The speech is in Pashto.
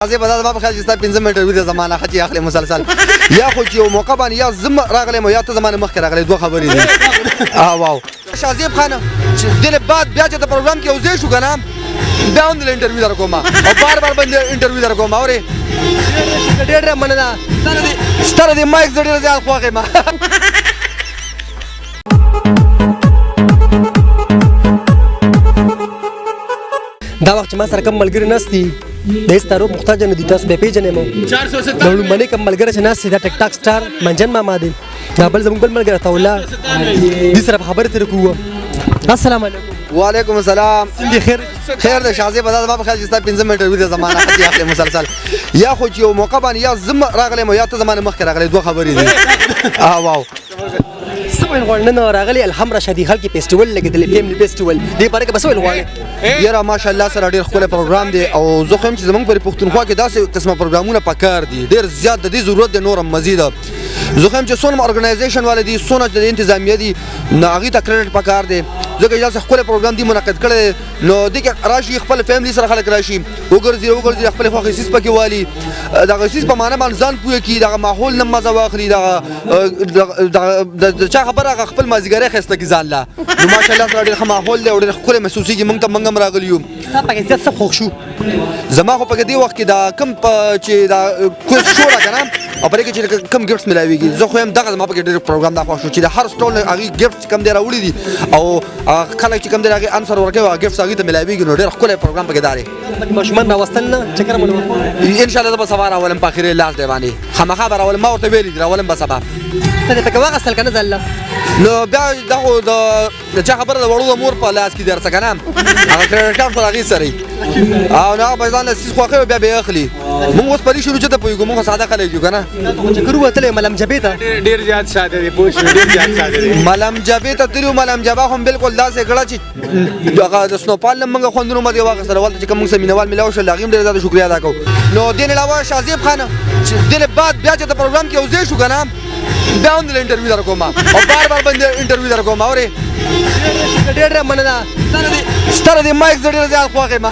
زه به دا په خیال چې ستا 15 منټه وي د زمانه خچې اخلي مسلسل یا خو چې یو موقع باندې یا زم راغلی مو یا ته زمانه مخکې راغلی دوه خبرې دي واو شازیب خان چې دل بعد بیا چې د پروګرام کې اوځې شو کنه بیا هم د انټرویو در کوم او بار بار باندې انټرویو در کوم اورې ډېر مننه ستاره دې مایک زړه زیات خوښه ما دا وخت چې ما سره کوم ملګری نستی د هیڅ تعارف محتاج نه دي تاسو به پیژنې مو د لومړني کوم ملګری چې ناست دی دا ټیک ټاک سټار منجن ماما دی دا بل زموږ بل ملګری عطاالله دې سره خبرې ترې کوو السلام علیکم وعلیکم السلام څنګه خیر خیر د شازیب به دا په خیال چې ستا 15 منټه وي د زمانه خچې اخلي مسلسل یا خو چې یو موقع باندې یا زم راغلی مو یا ته زمانه مخکې راغلی دوه خبرې دي واو سوال غواړم نن راغلی الحم رشادي خلک فیسټیوال لګیدل فیملی فیسټیوال دې باره کې بس ویل غواړم یاره ماشاءالله سره ډېر ښکلی پروګرام دی او زه خو یم چې زموږ په پښتونخوا کې داسې قسمه پروګرامونه پکار دي ډېر زیات د دې ضرورت دی نور هم مزیده زه خو یم چې څونه ارګنایزیشن والا دي څونه د انتظامیه دي نو هغې ته کریډټ پکار دی ځکه چې داسې ښکلی پروګرام دی منعقد کړی نو دې کې راشي خپل فیملی سره خلک راشي وګرځي خپلې خوښې څیز پکې والي دغه څیز په معنا باندې ځان پوه کړي دغه ماحول نه مزه واخلي دغه د چا خبره هغه خپل مازدیګری ښایسته کړي ځان له نو ماشاءالله سره ډېر ښه ماحول دی او ډېر ښکلی محسوسېږي موږ ته موږ هم راغلي یو تا پکې زیات څه خوښ شو زما خو پکې دې وخت کې دا کوم چې دا کویز شو را که نه او پرې کې چې کوم ګفټس میلاویږي زه خو یم دغه زما پکې ډېر پروګرام دا خوښ شو چې د هر سټول هغې ګفټس کوم دی راوړي دي او خلک چې کوم دی هغې انسر ورکوي هغه ګفټس هغې ته میلاویږي نو ډېر ښکلی پروګرام پکې دا دی ماشومان راوستل نه چکر مو انشاءالله زه به سبا راولم په اخرې لاس دی باندې خامخا به راولم ما ورته ویلي دي راولم به سبا ته دې پکې واغستل که نه ځله نو بیا دا خو د چا خبره د وړو د مور په لاس کې درڅه که نه هغه کریډټ کارډ خو د هغې سره او نو هغه به ځان له څیز خوښوي بیا به یې اخلي مونږ اوس پلي شروع چې ته پوهېږو مونږ ساده خلک یو که نه چکر وتلی ملم جبې ته ډېر زیات ساده دی پوه شوې ډېر زیات ساده دی ملم جبې ته تللي ملم جبه خو بلکل داسې کړه چې هغه د سنوپال نه مونږ خوندونه مو دې واخېستل هلته چې کوم مونږ سره مینهوال میلاو شول هغې هم ډېر زیاته شکریه ادا کوو نو دې نه علاوه شازیب خان چې دې بعد بیا چې د پروګرام کې اوځې شو که نه بیا هم د انټرویو در کوم او بار بار باندې انټرویو در کوم اورې ډېر مننه ستاره دې مایک زه ډېر زیات خوښ یم